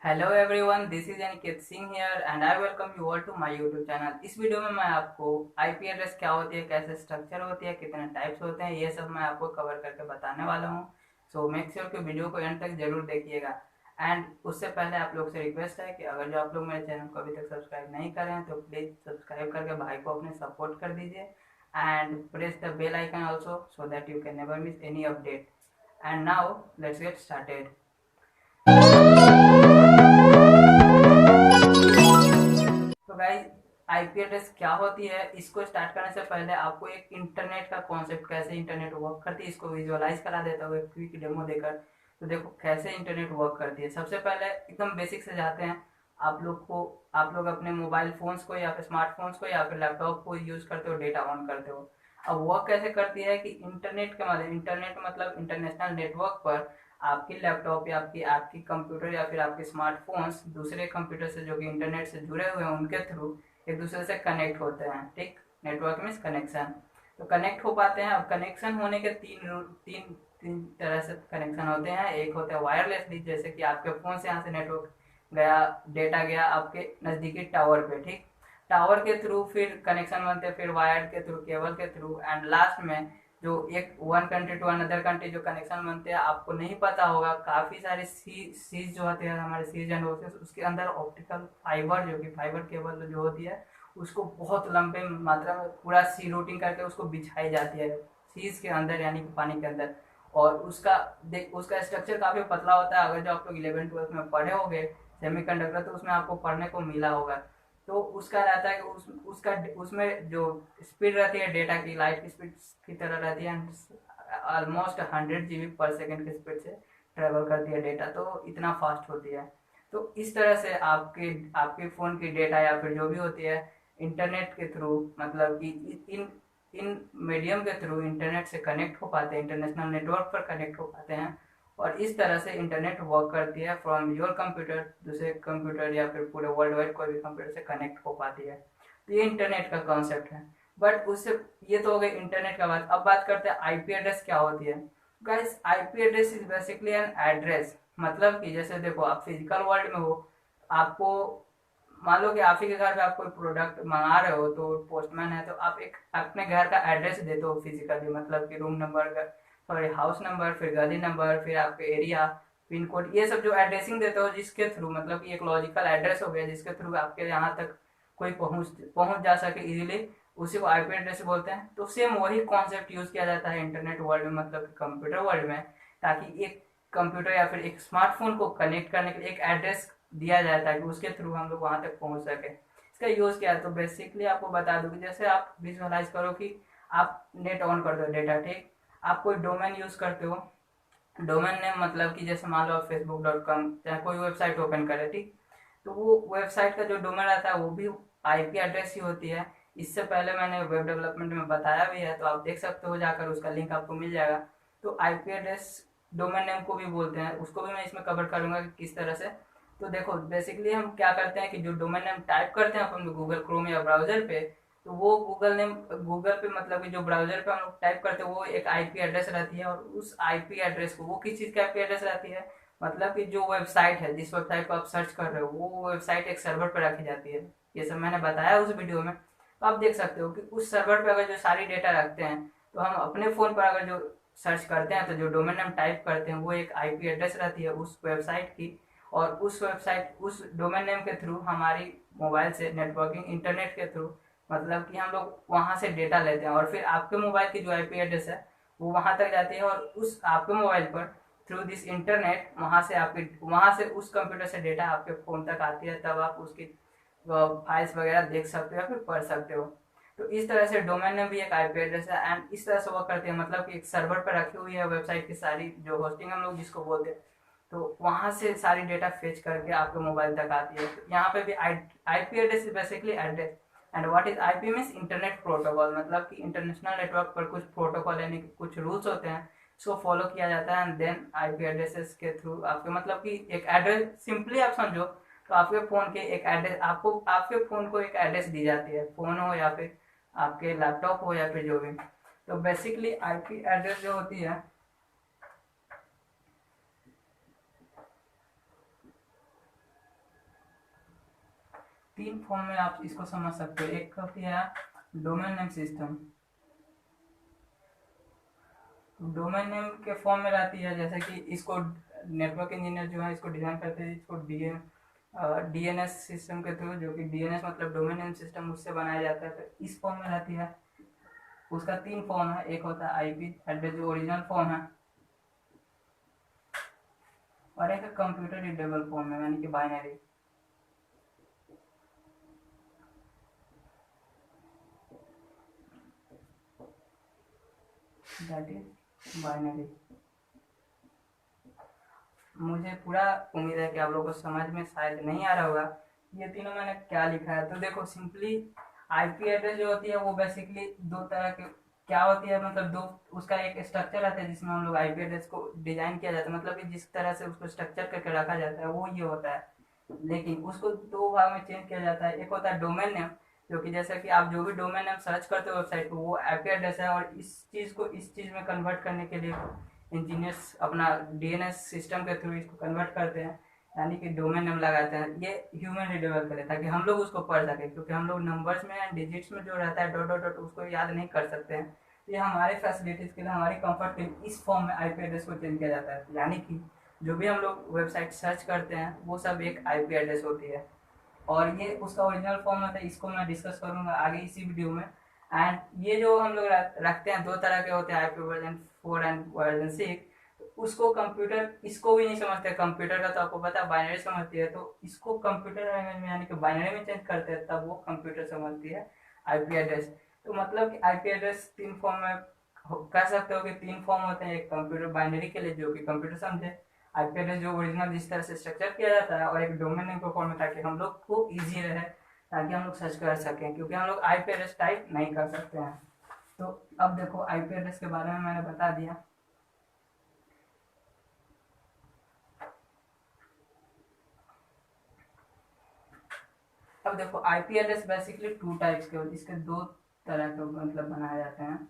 Hello everyone, this is Aniket Singh here and I welcome you all to my YouTube channel. इस video में मैं आपको IP address क्या होती है, कैसे स्ट्रक्चर होती है, कितने टाइप्स होते हैं, ये सब मैं आपको कवर करके बताने वाला हूँ। सो मेक श्योर कि वीडियो को एंड तक जरूर देखिएगा। एंड उससे पहले आप लोग से रिक्वेस्ट है कि अगर जो आप लोग मेरे चैनल को अभी तक सब्सक्राइब नहीं करे हैं तो प्लीज़ सब्सक्राइब करके भाई को अपने सपोर्ट कर दीजिए and press the bell icon also so that you can never miss any update. And now let's get started. तो गाइस, आईपी एड्रेस क्या होती है, इसको स्टार्ट करने से पहले आपको एक इंटरनेट का कॉन्सेप्ट, कैसे इंटरनेट वर्क करती है, इसको विजुअलाइज करा देता हूँ एक क्विक डेमो देकर। तो देखो कैसे इंटरनेट वर्क करती है। सबसे पहले एकदम बेसिक से जाते हैं। आप लोग अपने मोबाइल फोन्स को या फिर स्मार्टफोन्स को या फिर लैपटॉप को यूज करते हो, डेटा ऑन करते हो। अब वर्क कैसे करती है कि इंटरनेट के माध्यम, इंटरनेट मतलब इंटरनेशनल नेटवर्क पर आपकी लैपटॉप या आपकी आपकी कंप्यूटर या फिर आपके स्मार्टफोन्स दूसरे कंप्यूटर से जो कि इंटरनेट से जुड़े हुए हैं उनके थ्रू एक दूसरे से कनेक्ट होते हैं। ठीक, नेटवर्क मीन्स कनेक्शन। तो कनेक्ट हो पाते हैं। अब कनेक्शन होने के तीन तीन तरह से कनेक्शन होते हैं। एक होता है वायरलेसली, जैसे कि आपके फ़ोन से यहाँ से नेटवर्क गया, डेटा गया आपके नज़दीकी टावर पे। ठीक, टावर के थ्रू फिर कनेक्शन बनते हैं, फिर वायर के थ्रू, केबल के थ्रू, एंड लास्ट में जो एक one country to another country जो कनेक्शन बनते हैं, आपको नहीं पता होगा काफ़ी सारे सीज जो होते हैं हमारे सीज एंड ओसेस, उसके अंदर ऑप्टिकल फाइबर जो कि फाइबर केबल जो होती है उसको बहुत लंबे मात्रा में पूरा सी रूटिंग करके उसको बिछाई जाती है सीज के अंदर, यानी कि पानी के अंदर। और उसका स्ट्रक्चर काफ़ी पतला होता है। अगर जो आप लोग 11th-12th में पढ़े होंगे सेमीकंडक्टर, तो उसमें आपको पढ़ने को मिला होगा। तो उसका रहता है कि उसका उसमें जो स्पीड रहती है डेटा की, लाइट की स्पीड की तरह रहती है। ऑलमोस्ट 100 GB पर सेकेंड की स्पीड से ट्रेवल करती है डेटा, तो इतना फास्ट होती है। तो इस तरह से आपके आपके फ़ोन की डेटा या फिर जो भी होती है इंटरनेट के थ्रू, मतलब कि इन इन मीडियम के थ्रू इंटरनेट से कनेक्ट हो पाते हैं, इंटरनेशनल नेटवर्क पर कनेक्ट हो पाते हैं। और इस तरह से इंटरनेट वर्क करती है फ्रॉम योर कंप्यूटर दूसरे कंप्यूटर या फिर पूरे वर्ल्ड वाइड कोई भी कंप्यूटर से कनेक्ट हो पाती है। तो ये इंटरनेट का कॉन्सेप्ट है। बट उससे ये तो हो गई इंटरनेट का बात। अब बात करते हैं आईपी एड्रेस क्या होती है। Guys, IP address is basically an address. मतलब कि जैसे देखो, आप फिजिकल वर्ल्ड में हो, आपको मान लो कि आप ही के घर पे आप कोई प्रोडक्ट मंगा रहे हो, तो पोस्टमैन है, तो आप एक अपने घर का एड्रेस देते हो फिजिकली, मतलब कि room number, sorry house number, फिर गली नंबर, फिर आपके एरिया, पिन कोड, ये सब जो एड्रेसिंग देते हो, जिसके थ्रू मतलब कि एक लॉजिकल एड्रेस हो गया जिसके थ्रू आपके यहाँ तक कोई पहुँच पहुँच जा सके इजीली, उसी को आईपी एड्रेस बोलते हैं। तो सेम वही कॉन्सेप्ट यूज़ किया जाता है इंटरनेट वर्ल्ड में, मतलब कंप्यूटर वर्ल्ड में, ताकि एक कंप्यूटर या फिर एक स्मार्टफोन को कनेक्ट करने के लिए एक एड्रेस दिया जाता है कि उसके थ्रू हम लोग वहाँ तक पहुँच सके। इसका यूज़ क्या है, तो बेसिकली आपको बता दूँ कि जैसे आप विजुअलाइज करो कि आप नेट ऑन कर दो डेटा। ठीक, आप कोई डोमेन यूज़ करते हो। डोमेन नेम मतलब कि जैसे मान लो आप facebook.com चाहे कोई वेबसाइट ओपन करे। ठीक, तो वो वेबसाइट का जो डोमेन रहता है वो भी आईपी एड्रेस ही होती है। इससे पहले मैंने वेब डेवलपमेंट में बताया भी है, तो आप देख सकते हो जाकर, उसका लिंक आपको मिल जाएगा। तो आईपी एड्रेस डोमेन नेम को भी बोलते हैं, उसको भी मैं इसमें कवर करूंगा कि किस तरह से। तो देखो बेसिकली हम क्या करते हैं कि जो डोमेन नेम टाइप करते हैं अपन गूगल क्रोम या ब्राउजर पे, तो वो गूगल पे मतलब कि जो ब्राउजर पे हम लोग टाइप करते हैं वो एक आईपी एड्रेस रहती है। और उस आईपी एड्रेस को, वो किस चीज़ की आईपी एड्रेस रहती है, मतलब कि जो वेबसाइट है, जिस वेबसाइट को आप सर्च कर रहे हो, वो वेबसाइट एक सर्वर पर रखी जाती है। ये सब मैंने बताया उस वीडियो में। तो आप देख सकते हो कि उस सर्वर पे अगर जो सारी डेटा रखते हैं, तो हम अपने फ़ोन पर अगर जो सर्च करते हैं तो जो डोमेन नेम टाइप करते हैं वो एक आईपी एड्रेस रहती है उस वेबसाइट की। और उस डोमेन नेम के थ्रू हमारी मोबाइल से नेटवर्किंग, इंटरनेट के थ्रू, मतलब कि हम लोग वहाँ से डेटा लेते हैं और फिर आपके मोबाइल की जो आईपी एड्रेस है वो वहाँ तक जाती है। और उस आपके मोबाइल पर थ्रू दिस इंटरनेट वहाँ से उस कंप्यूटर से डेटा आपके फ़ोन तक आती है, तब आप उसकी फाइल्स वगैरह देख सकते हो या फिर पढ़ सकते हो। तो इस तरह से डोमेन नेम भी एक आईपी एड्रेस है एंड इस तरह से वर्क करती है, मतलब कि एक सर्वर पर रखी हुई है वेबसाइट की सारी जो होस्टिंग हम लोग जिसको बोलते हैं, तो वहाँ से सारी डेटा फेच करके आपके मोबाइल तक आती है। तो यहाँ पे भी IP address is basically address. And what is IP means internet protocol, मतलब कि इंटरनेशनल नेटवर्क पर कुछ प्रोटोकॉल यानी कि कुछ रूल्स होते हैं, इसको फॉलो किया जाता है। एंड देन आईपी एड्रेसेस के थ्रू आपके, मतलब कि एक एड्रेस, सिंपली आप समझो तो आपके फ़ोन के एक एड्रेस, आपको आपके फ़ोन को एक एड्रेस दी जाती है, फ़ोन हो या फिर आपके लैपटॉप हो या फिर जो भी। तो बेसिकली आईपी एड्रेस जो होती है, तीन फॉर्म में आप इसको समझ सकते हो। एक होती है domain name system. Domain name के फॉर्म में रहती है, जैसे कि इसको नेटवर्क इंजीनियर जो है इसको डिजाइन करते हैं, इसको डीएनएस सिस्टम के थ्रू, जो कि डीएनएस मतलब डोमेन नेम सिस्टम, उससे बनाया जाता है। तो इस फॉर्म में रहती है। उसका तीन फॉर्म है, एक होता है आईपी एड्रेस जो ओरिजिनल फॉर्म है, और एक कंप्यूटर रीडेबल फॉर्म है यानी कि बाइनरी। That is binary. मुझे पूरा उम्मीद है कि आप लोगों को समझ में शायद नहीं आ रहा होगा ये तीनों मैंने क्या लिखा है। तो देखो सिंपली आईपी एड्रेस जो होती है वो बेसिकली दो तरह के क्या होती है, मतलब दो, उसका एक स्ट्रक्चर रहता है जिसमें हम लोग आईपी एड्रेस को डिजाइन किया जाता है, मतलब कि जिस तरह से उसको स्ट्रक्चर करके रखा जाता है वो ये होता है। लेकिन उसको दो भाग में चेंज किया जाता है। एक होता है डोमेन नेम, जो कि जैसे कि आप जो भी डोमेन नेम सर्च करते हो वेबसाइट पर वो आईपी एड्रेस है, और इस चीज़ को इस चीज़ में कन्वर्ट करने के लिए इंजीनियर्स अपना डीएनएस सिस्टम के थ्रू इसको कन्वर्ट करते हैं, यानी कि डोमेन नेम लगाते हैं। ये ह्यूमन रीडेबल करे ताकि हम लोग उसको पढ़ सकें, क्योंकि हम लोग नंबर्स में एंड डिजिट्स में जो रहता है डॉट डॉट डॉट उसको याद नहीं कर सकते हैं। तो ये हमारे फैसिलिटीज़ के लिए, हमारी कंफर्ट के लिए इस फॉर्म में आईपी एड्रेस को चेंज किया जाता है। यानी कि जो भी हम लोग वेबसाइट सर्च करते हैं वो सब एक आईपी एड्रेस होती है, और ये उसका ओरिजिनल फॉर्म होता है। इसको मैं डिस्कस करूंगा आगे इसी वीडियो में। एंड ये जो हम लोग रखते हैं दो तरह के होते हैं, आईपी वर्जन 4 एंड वर्जन 6। उसको कंप्यूटर इसको भी नहीं समझते। कंप्यूटर का तो आपको पता है बाइनरी समझती है, तो इसको कंप्यूटर लैंग्वेज में यानी कि बाइनरी में चेंज करते हैं, तब वो कंप्यूटर समझती है आईपी एड्रेस। तो मतलब कि आईपी एड्रेस तीन फॉर्म में कह सकते हो कि तीन फॉर्म होते हैं। एक कंप्यूटर बाइनरी के लिए जो कि कंप्यूटर समझे, आईपी एड्रेस जो ओरिजिनल जिस तरह से स्ट्रक्चर किया जाता है, और एक डोमेन नेम फॉर्म में, ताकि हम लोग को ईजी रहे, ताकि हम लोग सर्च कर सकें, क्योंकि हम लोग आईपी एड्रेस टाइप नहीं कर सकते हैं। तो अब देखो आईपी एड्रेस के बारे में मैंने बता दिया। अब देखो IP address basically two types के, इसके दो तरह के मतलब बनाए जाते हैं।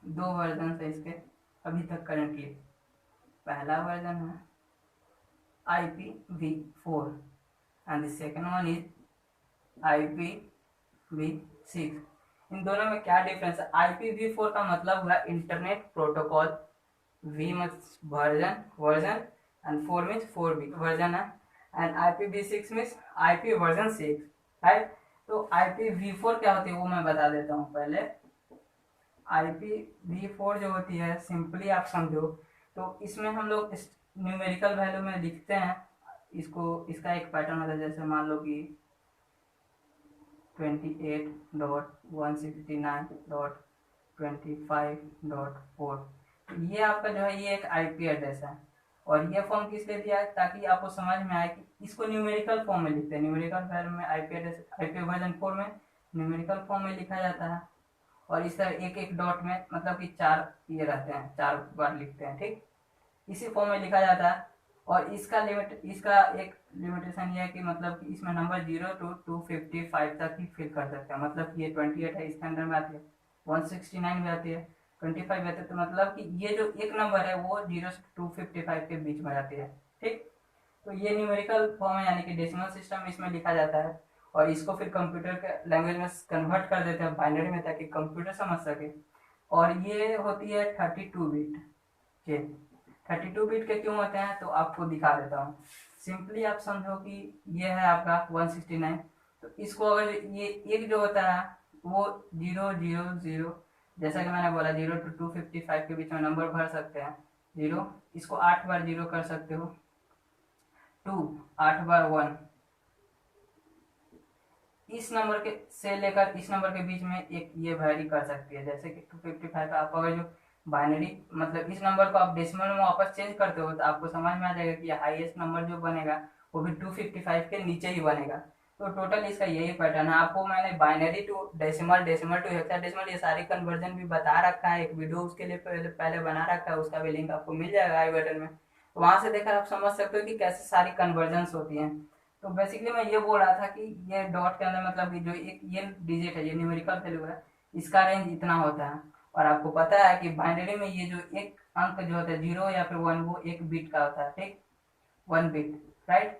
दो वर्जन है इसके अभी तक करेंटली। पहला वर्जन है IPv4 and the second one is IPv6। इन दोनों में क्या डिफरेंस है? IPv4 का मतलब हुआ internet protocol, V means version and 4 means 4 bit version है, and IPv6 means IP version 6, right. तो IPv4 क्या होती है वो मैं बता देता हूँ पहले। IPv4 जो होती है सिंपली आप समझो तो इसमें हम लोग न्यूमेरिकल वैल्यू में लिखते हैं इसको। इसका एक पैटर्न होता है, जैसे मान लो कि 28.169.25.4। तो ये आपका जो है ये एक आईपी एड्रेस है, और ये फॉर्म किस लिए दिया है? ताकि आपको समझ में आए कि इसको न्यूमेरिकल फॉर्म में लिखते हैं। न्यूमेरिकल वैल्यू में आईपी एड्रेस आईपी वर्जन 4 में न्यूमेरिकल फॉर्म में लिखा जाता है, और इस तरह एक एक डॉट में मतलब कि चार ये रहते हैं, चार बार लिखते हैं, ठीक। इसी फॉर्म में लिखा जाता है। और इसका एक लिमिटेशन ये है कि मतलब कि इसमें नंबर 0 to 255 तक ही फिल कर सकते हैं। मतलब कि ये 28 है, इसके अंदर में आती है, 169 भी आती है, 25 आती है। तो मतलब कि ये जो एक नंबर है वो 0 से 255 के बीच में आती है, ठीक। तो ये न्यूमेरिकल फॉर्म है, यानी कि डेसिमल सिस्टम इसमें लिखा जाता है, और इसको फिर कंप्यूटर के लैंग्वेज में कन्वर्ट कर देते हैं बाइनरी में, ताकि कंप्यूटर समझ सके। और ये होती है 32 बिट के। 32 बिट के क्यों होते हैं तो आपको दिखा देता हूँ। सिंपली आप समझो कि ये है आपका 169, तो इसको अगर ये एक जो होता है वो 000, जैसा कि मैंने बोला 0 to 255 के बीच में नंबर भर सकते हैं। 0 इसको 8 बार 0 कर सकते हो, 2 8 बार 1। इस नंबर के से लेकर इस नंबर के बीच में एक ये वैरी कर सकती है, जैसे कि 255 आप अगर जो बाइनरी मतलब इस नंबर को आप डेसिमल में वापस चेंज करते हो तो आपको समझ में आ जाएगा कि हाईएस्ट नंबर जो बनेगा वो भी 255 के नीचे ही बनेगा। तो टोटल इसका यही पैटर्न है। आपको मैंने binary to decimal, decimal to hexadecimal ये सारी कन्वर्जन भी बता रखा है, एक वीडियो उसके लिए पहले बना रखा है, उसका भी लिंक आपको मिल जाएगा आई बटन में। तो वहां से देखकर आप समझ सकते हो कि कैसे सारी कन्वर्जन होती हैं। तो बेसिकली मैं ये बोल रहा था कि ये डॉट के अंदर मतलब कि जो एक ये डिजिट है, ये न्यूमेरिकल वैल्यू है, इसका रेंज इतना होता है। और आपको पता है कि बाइनरी में ये जो एक अंक जो होता है 0 या फिर 1 वो एक बिट का होता है, ठीक, 1 बिट, राइट।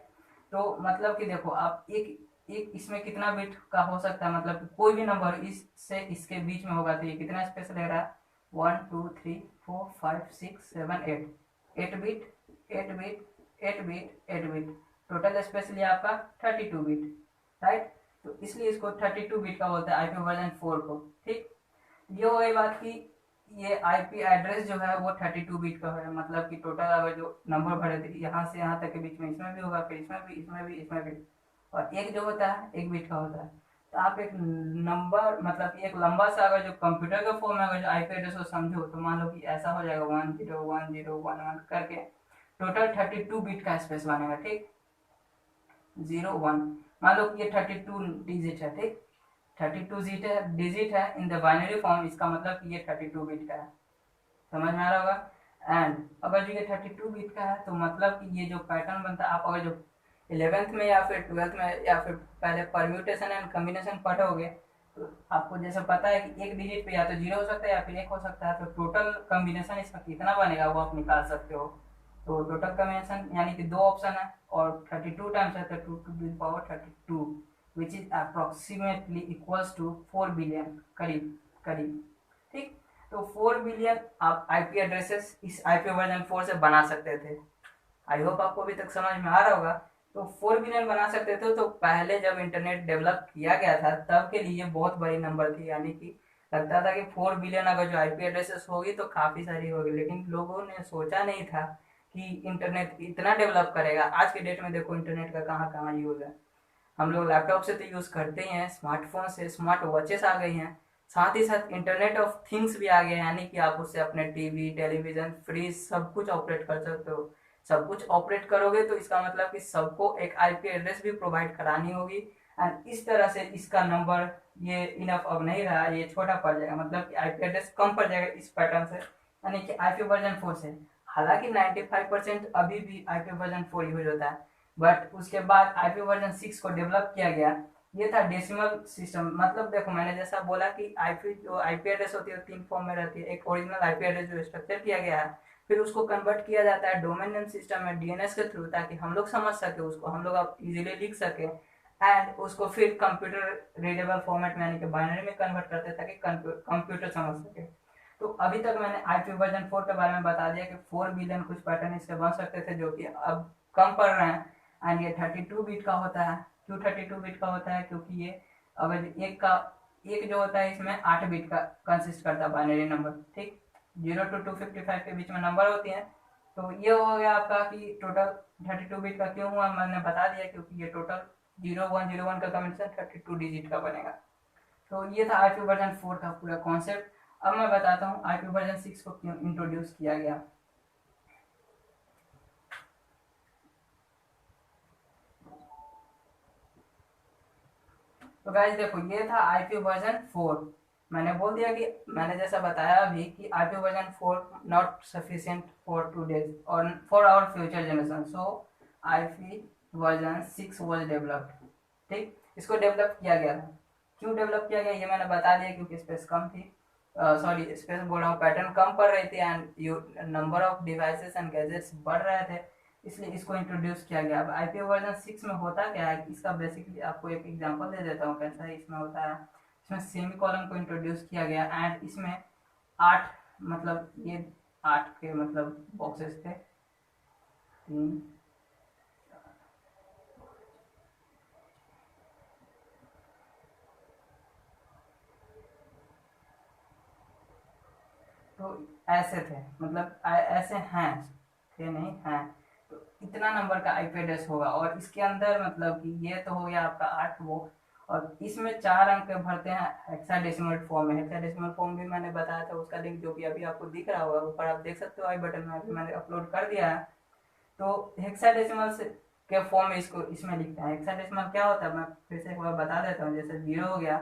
तो मतलब कि देखो आप एक एक इसमें कितना बिट का हो सकता है, मतलब कोई भी नंबर इससे इसके बीच में होगा तो ये कितना स्पेस ले रहा है, 1 2 3 4 5 6 7 8, 8 bit, 8 bit, 8 bit, 8 bit, total space लिया आपका 32 बिट, राइट। तो इसलिए इसको 32 बिट का बोलता है आईपी वर्जन 4 को, ठीक। ये हो गई बात की ये आईपी एड्रेस जो है वो 32 बिट का है, मतलब कि टोटल अगर जो नंबर भरे थे यहाँ से यहाँ तक के बीच में इसमें भी होगा, फिर इसमें भी, इसमें भी, इसमें भी, और एक जो होता है 1 बिट का होता है। तो आप एक नंबर मतलब एक लंबा सा अगर जो कंप्यूटर का फॉर्म है अगर जो आईपी एड्रेस को समझो तो मान लो कि ऐसा हो जाएगा 101011 करके टोटल 32 बिट का स्पेस बनेगा, ठीक। 01 मान लो कि ये 32 डिजिट है, ठीक। 32 डिजिट है इन द बाइनरी फॉर्म, इसका मतलब कि ये 32 बिट का है, समझ में आ रहा होगा। एंड अगर जो ये 32 बिट का है तो मतलब कि ये जो पैटर्न बनता है, आप अगर जो 11th में या फिर 12th में या फिर पहले परम्यूटेशन एंड कम्बिनेशन पढ़ोगे तो आपको जैसे पता है कि एक डिजिट पे या तो 0 हो सकता है या फिर 1 हो सकता है, तो टोटल कम्बिनेशन इसका कितना बनेगा वो आप निकाल सकते हो। तो टोटल कम्बिनेशन यानी कि 2 ऑप्शन है और 32 टाइम्स है तो 2 to the power 32 which is approximately equals to 4 billion, करीब करीब, ठीक। तो 4 बिलियन आप आईपी एड्रेसेस इस आईपी वर्जन 4 से बना सकते थे। आई होप आपको अभी तक समझ में आ रहा होगा। तो 4 बिलियन बना सकते थे, तो पहले जब इंटरनेट डेवलप किया गया था तब के लिए बहुत बड़ी नंबर थी, यानी कि लगता था कि 4 बिलियन अगर जो आईपी एड्रेसेस होगी तो काफ़ी सारी होगी, लेकिन लोगों ने सोचा नहीं था कि इंटरनेट इतना डेवलप करेगा। आज के डेट में देखो इंटरनेट का कहाँ कहाँ यूज़ है, हम लोग लैपटॉप से तो यूज़ करते ही हैं, स्मार्टफोन से स्मार्ट वॉचेस आ गई हैं, साथ ही साथ इंटरनेट ऑफ थिंग्स भी आ गए हैं, यानी कि आप उससे अपने टीवी, टेलीविज़न, फ्रिज सब कुछ ऑपरेट कर सकते हो। सब कुछ ऑपरेट करोगे तो इसका मतलब कि सबको एक आईपी एड्रेस भी प्रोवाइड करानी होगी, एंड इस तरह से इसका नंबर ये इनफ अब नहीं रहा, ये छोटा पड़ जाएगा, मतलब कि आईपी एड्रेस कम पड़ जाएगा इस पैटर्न से, यानी कि आईपी वर्जन 4 से। हालांकि 95% अभी भी आईपी वर्जन 4 यूज होता है, बट उसके बाद आईपी वर्जन 6 को डेवलप किया गया। ये था डेसिमल सिस्टम, मतलब देखो मैंने जैसा बोला कि आईपी जो आईपी एड्रेस होती है 3 फॉर्म में रहती है। एक ओरिजिनल आईपी एड्रेस जो स्ट्रक्चर किया गया है, फिर उसको कन्वर्ट किया जाता है डोमेन नेम सिस्टम में डीएनएस के थ्रू, ताकि हम लोग समझ सके उसको, हम लोग अब इजीली लिख सके, एंड उसको फिर कंप्यूटर रीडेबल फॉर्मेट में यानी कि बाइनरी में कन्वर्ट करते हैं ताकि कंप्यूटर समझ सके। तो अभी तक मैंने आईपी वर्जन 4 के बारे में बता दिया कि 4 बिलियन कुछ पैटर्न इसके बन सकते थे जो कि अब कम पड़ रहे हैं, एंड ये 32 बिट का होता है। क्यों 32 बिट का होता है, क्योंकि ये अगर एक जो होता है इसमें 8 बिट का कंसिस्ट करता है बाइनरी नंबर, ठीक। 0 to 255 के बीच में नंबर होती है। तो ये हो गया आपका कि टोटल 32 बिट का क्यों हुआ, मैंने बता दिया, क्योंकि ये टोटल 0101 का कॉम्बिनेशन 32 डिजिट का बनेगा। तो ये था आईपी वर्जन 4 का पूरा कॉन्सेप्ट। अब मैं बताता हूँ आईपी वर्जन 6 को क्यों इंट्रोड्यूस किया गया। तो गाइस देखो ये था आईपी वर्जन 4। मैंने बोल दिया कि मैंने जैसा बताया अभी कि IP version 4 not sufficient for today's और for our future generation, so IP version 6 was developed, ठीक। इसको डेवलप किया गया था। क्यों डेवलप किया गया ये मैंने बता दिया, क्योंकि स्पेस कम थी, सॉरी स्पेस बोल रहा हूँ, पैटर्न कम पड़ रही थी and number of devices and gadgets बढ़ रहे थे, इसलिए इसको इंट्रोड्यूस किया गया। अब आईपी वर्जन 6 में होता क्या है, इसका बेसिकली आपको एक एग्जांपल दे देता हूँ कैसा है इसमें होता है। इसमें सेमी कॉलम को इंट्रोड्यूस किया गया एंड इसमें 8 मतलब ये 8 के मतलब बॉक्सेस थे, 3 तो ऐसे थे, मतलब ऐसे हैं, थे नहीं हैं। तो इतना नंबर का आईपी एड्रेस होगा और इसके अंदर मतलब कि ये तो हो गया आपका 8 बॉक्स, और इसमें 4 अंक भरते हैं हेक्साडेसिमल फॉर्म में। हेक्साडेसिमल फॉर्म भी मैंने बताया था, उसका लिंक जो कि अभी आपको दिख रहा होगा ऊपर आप देख सकते हो आई बटन में, अभी मैंने अपलोड कर दिया है। तो हेक्साडेसिमल से के फॉर्म में इसको इसमें लिखते हैं। हेक्साडेसिमल क्या होता है मैं फिर से एक बार बता देता हूँ, जैसे 0 हो गया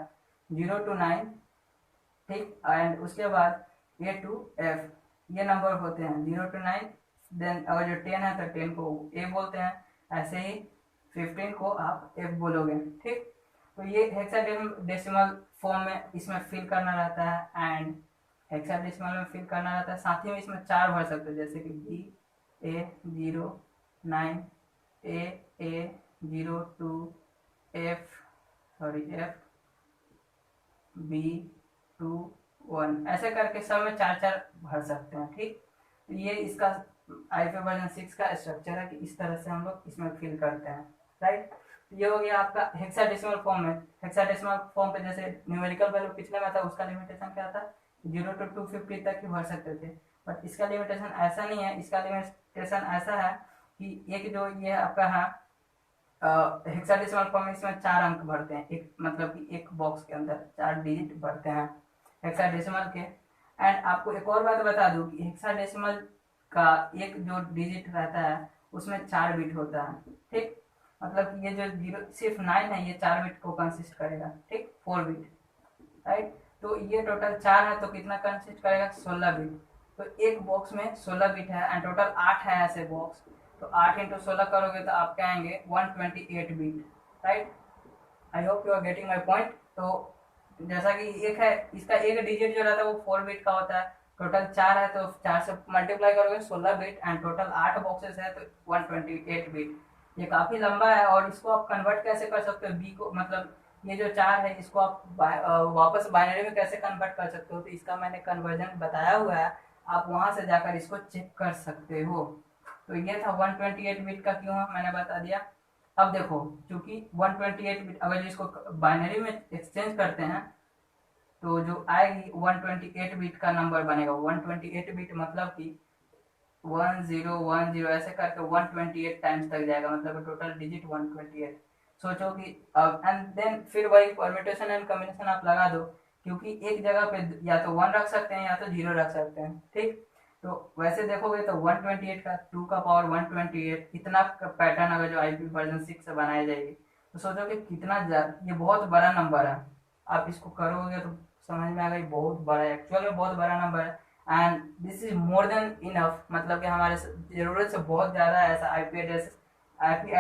0 to 9, ठीक, एंड उसके बाद ए टू एफ, ये नंबर होते हैं 0 to 9। देन अगर जो 10 है तो 10 को ए बोलते हैं, ऐसे ही 15 को आप एफ बोलोगे, ठीक। तो ये हेक्साडेसिमल फॉर्म में इसमें फिल करना रहता है एंड हेक्साडेसिमल में फिल करना रहता है, साथ ही में इसमें 4 भर सकते हैं जैसे कि बी A0 9 A 0 2 F 321 ऐसे करके सब में 4 4 भर सकते हैं। ठीक, तो ये इसका आईपी वर्जन 6 का स्ट्रक्चर है कि इस तरह से हम लोग इसमें फिल करते हैं। राइट, तो ये हो गया आपका हेक्साडेसिमल फॉर्म में। हेक्साडेसिमल फॉर्म पे जैसे न्यूमेरिकल वैल्यू पिछले में था, उसका लिमिटेशन क्या था, 0 to 250 तक ही भर सकते थे। बट इसका लिमिटेशन ऐसा नहीं है, इसका लिमिटेशन ऐसा है कि एक जो ये आपका है हेक्साडेसिमल फॉर्म में, इसमें 4 अंक भरते हैं, एक मतलब कि एक बॉक्स के अंदर 4 डिजिट भरते हैं हेक्साडेसिमल के। एंड आपको एक और बात बता दूं कि हेक्साडेसिमल का एक जो डिजिट रहता है उसमें 4 बिट होता है। ठीक, मतलब कि ये जो जीरो सिर्फ 9 है, ये 4 बिट को कंसिस्ट करेगा। ठीक, 4 बिट। राइट, तो ये टोटल 4 है तो कितना कंसिस्ट करेगा, 16 बिट। तो एक बॉक्स में 16 बिट है एंड टोटल 8 है ऐसे बॉक्स, तो 8 इंटू 16 करोगे तो आपके आएंगे 128 bit. Right, I hope you are getting my point. तो जैसा कि एक है, इसका एक डिजिट जो रहता है वो 4 बिट का होता है, टोटल 4 है तो 4 से मल्टीप्लाई करोगे 16 बिट एंड टोटल 8 बॉक्सेस है तो 128 बिट। ये काफ़ी लंबा है और इसको आप कन्वर्ट कैसे कर सकते हो, बी को मतलब ये जो 4 है इसको आप वापस बाइनरी में कैसे कन्वर्ट कर सकते हो, तो इसका मैंने कन्वर्जन बताया हुआ है, आप वहाँ से जाकर इसको चेक कर सकते हो। तो ये था 128 बिट का क्यों है, मैंने बता दिया। अब देखो, चूंकि 128 बिट अगर इसको बाइनरी में एक्सचेंज करते हैं तो जो आएगी 128 बिट का नंबर बनेगा। 128 बिट मतलब कि 1010 ऐसे करके 128 टाइम्स तक जाएगा, मतलब टोटल डिजिट 128। सोचो कि अब एंड देन फिर वही परम्यूटेशन एंड कॉम्बिनेशन आप लगा दो, क्योंकि एक जगह पे या तो 1 रख सकते हैं या तो 0 रख सकते हैं। ठीक, तो वैसे देखोगे तो 128 का 2 का पावर 128 इतना पैटर्न अगर जो आईपी वर्जन 6 से बनाई जाएगी तो सोचो कि कितना ये बहुत बड़ा नंबर है। आप इसको करोगे तो समझ में आएगा ये बहुत बड़ा है, एक्चुअल में बहुत बड़ा नंबर है। And this is more than enough, मतलब कि हमारे ज़रूरत से बहुत ज़्यादा ऐसा आईपी एड्रेसेस आईपी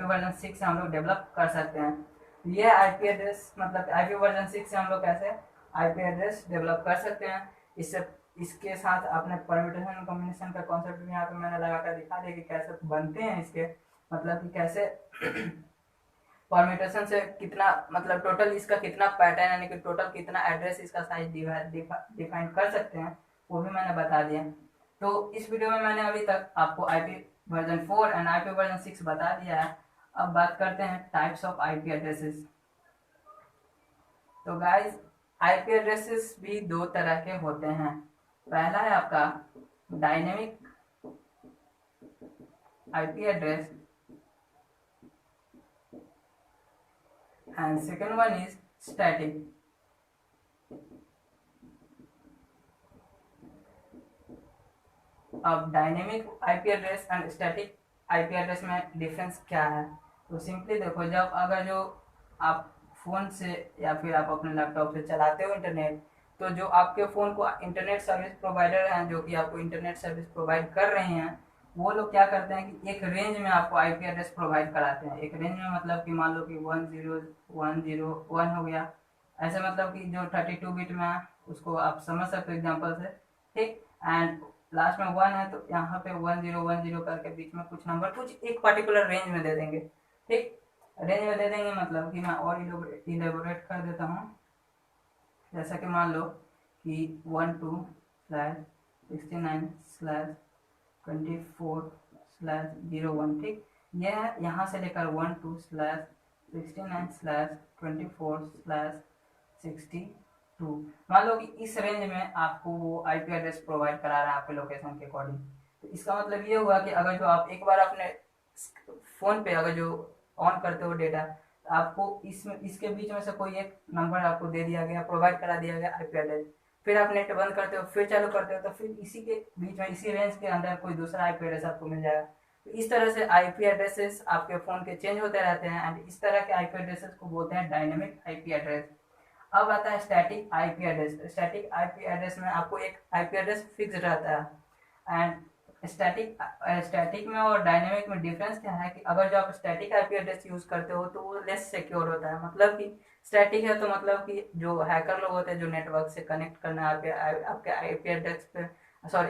वर्जन 6 से हम लोग डेवलप कर सकते हैं। ये आईपी एड्रेस मतलब आईपी वर्जन 6 से हम लोग कैसे आईपी एड्रेस डेवलप कर सकते हैं। इससे इसके साथ आपने परम्यूटेशन कॉम्बिनेशन का कॉन्सेप्ट भी यहाँ पे मैंने लगा कर दिखा दिया कि कैसे बनते हैं इसके, मतलब कि कैसे परम्यूटेशन से कितना मतलब टोटल इसका कितना पैटर्न यानी कि टोटल कितना एड्रेस इसका साइज डिफाइन कर सकते हैं, वो भी मैंने बता दिया। तो इस वीडियो में मैंने अभी तक आपको IP version 4 and IP version 6 बता दिया है। अब बात करते हैं टाइप्स ऑफ आईपी एड्रेसेस। तो गाइस, आईपी एड्रेसेस भी 2 तरह के होते हैं। पहला है आपका dynamic IP address and second one is static। अब dynamic IP address and static IP address में डिफरेंस क्या है, तो सिंपली देखो, जब अगर जो आप फ़ोन से या फिर आप अपने लैपटॉप से चलाते हो इंटरनेट, तो जो आपके फ़ोन को इंटरनेट सर्विस प्रोवाइडर हैं जो कि आपको इंटरनेट सर्विस प्रोवाइड कर रहे हैं, वो लोग क्या करते हैं कि एक रेंज में आपको आईपी एड्रेस प्रोवाइड कराते हैं। एक रेंज में मतलब कि मान लो कि 10101 हो गया, ऐसे मतलब कि जो 32 बिट में है उसको आप समझ सकते हो एग्जांपल से। ठीक, एंड लास्ट में 1 है तो यहाँ पे 1010 करके बीच में कुछ नंबर कुछ एक पर्टिकुलर रेंज में दे देंगे। ठीक, रेंज में दे देंगे मतलब कि मैं और इलेबोरेट कर देता हूँ। जैसा कि मान लो कि 12/69/24/01। ठीक, यह है यहाँ से लेकर 12/69/24/62। मान लो कि इस रेंज में आपको वो आईपी एड्रेस प्रोवाइड करा रहा है आपके लोकेशन के अकॉर्डिंग। तो इसका मतलब ये हुआ कि अगर जो आप एक बार अपने फ़ोन पे अगर जो ऑन करते हो डेटा, आपको इसमें इसके बीच में से कोई एक नंबर आपको दे दिया गया, प्रोवाइड करा दिया गया आईपी एड्रेस, फिर आप नेट बंद करते हो फिर चालू करते हो तो फिर इसी के बीच में इसी रेंज के अंदर कोई दूसरा आईपी एड्रेस आपको मिल जाएगा। तो इस तरह से आईपी एड्रेसेस आपके फ़ोन के चेंज होते रहते हैं एंड इस तरह के आईपी एड्रेसेस को बोलते हैं डायनेमिक आईपी एड्रेस। अब आता है static IP address. Static IP address में आपको एक आईपी एड्रेस फिक्स रहता है। एंड स्टैटिक में और डायनेमिक में डिफरेंस क्या है कि अगर जो आप स्टैटिक आईपी एड्रेस यूज़ करते हो तो वो लेस सिक्योर होता है। मतलब कि स्टैटिक है तो मतलब कि जो हैकर लोग होते हैं जो नेटवर्क से कनेक्ट करना आपके आईपी एड्रेस पे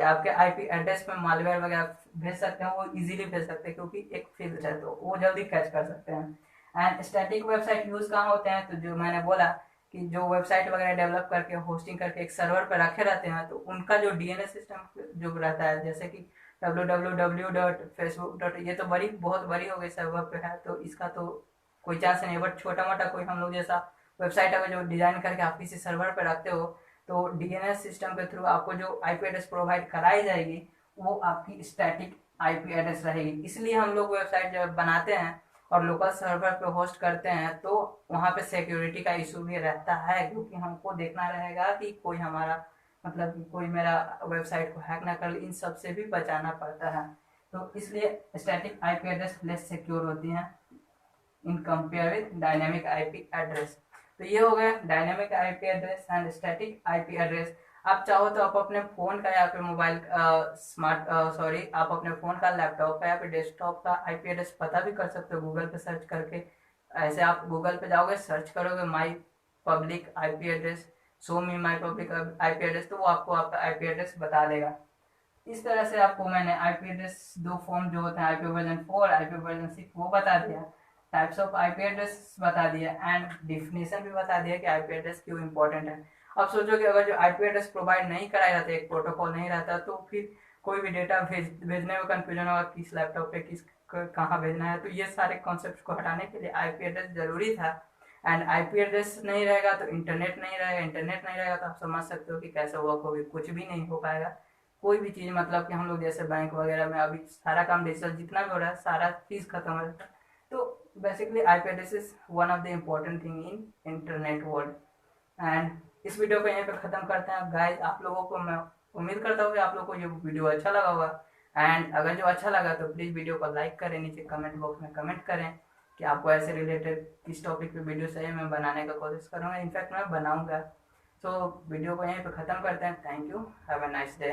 आपके आईपी एड्रेस पे मालवेयर वगैरह भेज सकते हैं, वो इजीली भेज सकते हैं क्योंकि एक फिल्ड है तो वो जल्दी कैच कर सकते हैं। एंड स्टैटिक वेबसाइट यूज़ कहाँ होते हैं, तो जो मैंने बोला कि जो वेबसाइट वगैरह डेवलप करके होस्टिंग करके एक सर्वर पर रखे रहते हैं, तो उनका जो डीएनएस सिस्टम जो रहता है, जैसे कि www.facebook. ये तो बहुत बड़ी हो गई, सर्वर पे है, तो इसका तो कोई चांस नहीं है। बट छोटा मोटा कोई हम लोग जैसा वेबसाइट अगर जो डिजाइन करके आप किसी सर्वर पर रखते हो, तो डीएनएस सिस्टम के थ्रू आपको जो आईपी एड्रेस प्रोवाइड कराई जाएगी वो आपकी स्टैटिक आईपी एड्रेस रहेगी। इसलिए हम लोग वेबसाइट जब बनाते हैं और लोकल सर्वर पे होस्ट करते हैं, तो वहाँ पे सिक्योरिटी का इशू भी रहता है, क्योंकि हमको देखना रहेगा कि कोई हमारा मतलब कि कोई मेरा वेबसाइट को हैक ना कर ले, इन सब से भी बचाना पड़ता है। तो इसलिए static IP address less secure होती हैं in compare with dynamic IP address. तो ये हो गया dynamic IP address and static IP address. आप चाहो तो आप अपने फ़ोन का या फिर मोबाइल आप अपने फ़ोन का, लैपटॉप का या फिर डेस्कटॉप का आईपी एड्रेस पता भी कर सकते हो गूगल पे सर्च करके। ऐसे आप गूगल पे जाओगे, सर्च करोगे माई पब्लिक आईपी एड्रेस, शो मी माई पब्लिक आईपी एड्रेस, तो वो आपको आपका आईपी एड्रेस बता देगा। इस तरह से आपको मैंने आईपी एड्रेस दो फॉर्म जो होते हैं, आईपी वर्जन 4, आईपी वर्जन 6, वो बता दिया। टाइप्स ऑफ आईपी एड्रेस बता दिया एंड डिफिनेशन भी बता दिया कि आईपी एड्रेस क्यों इंपॉर्टेंट है। अब सोचो कि अगर जो आईपी एड्रेस प्रोवाइड नहीं कराया जाता, एक प्रोटोकॉल नहीं रहता, तो फिर कोई भी डेटा भेजने में कंफ्यूजन होगा, किस लैपटॉप पे किस कहाँ भेजना है। तो ये सारे कॉन्सेप्ट को हटाने के लिए आईपी एड्रेस जरूरी था। एंड आईपी एड्रेस नहीं रहेगा तो इंटरनेट नहीं रहेगा, इंटरनेट नहीं रहेगा तो आप समझ सकते हो कि कैसे वर्क होगी, कुछ भी नहीं हो पाएगा। कोई भी चीज़ मतलब कि हम लोग जैसे बैंक वगैरह में अभी सारा काम डिजिटल जितना भी हो रहा है, सारा चीज़ खत्म हो जाता है। तो basically IP address is one of the important thing in internet world. And इस वीडियो को यहीं पे ख़त्म करते हैं गाइस। आप लोगों को मैं उम्मीद करता हूँ कि आप लोगों को ये वीडियो अच्छा लगा होगा। एंड अगर जो अच्छा लगा तो प्लीज़ वीडियो को लाइक करें, नीचे कमेंट बॉक्स में कमेंट करें कि आपको ऐसे रिलेटेड किस टॉपिक पे वीडियो चाहिए, मैं बनाने का कोशिश करूँगा, इनफैक्ट मैं बनाऊँगा। तो वीडियो को यहीं पे ख़त्म करते हैं। Thank you, have a nice day.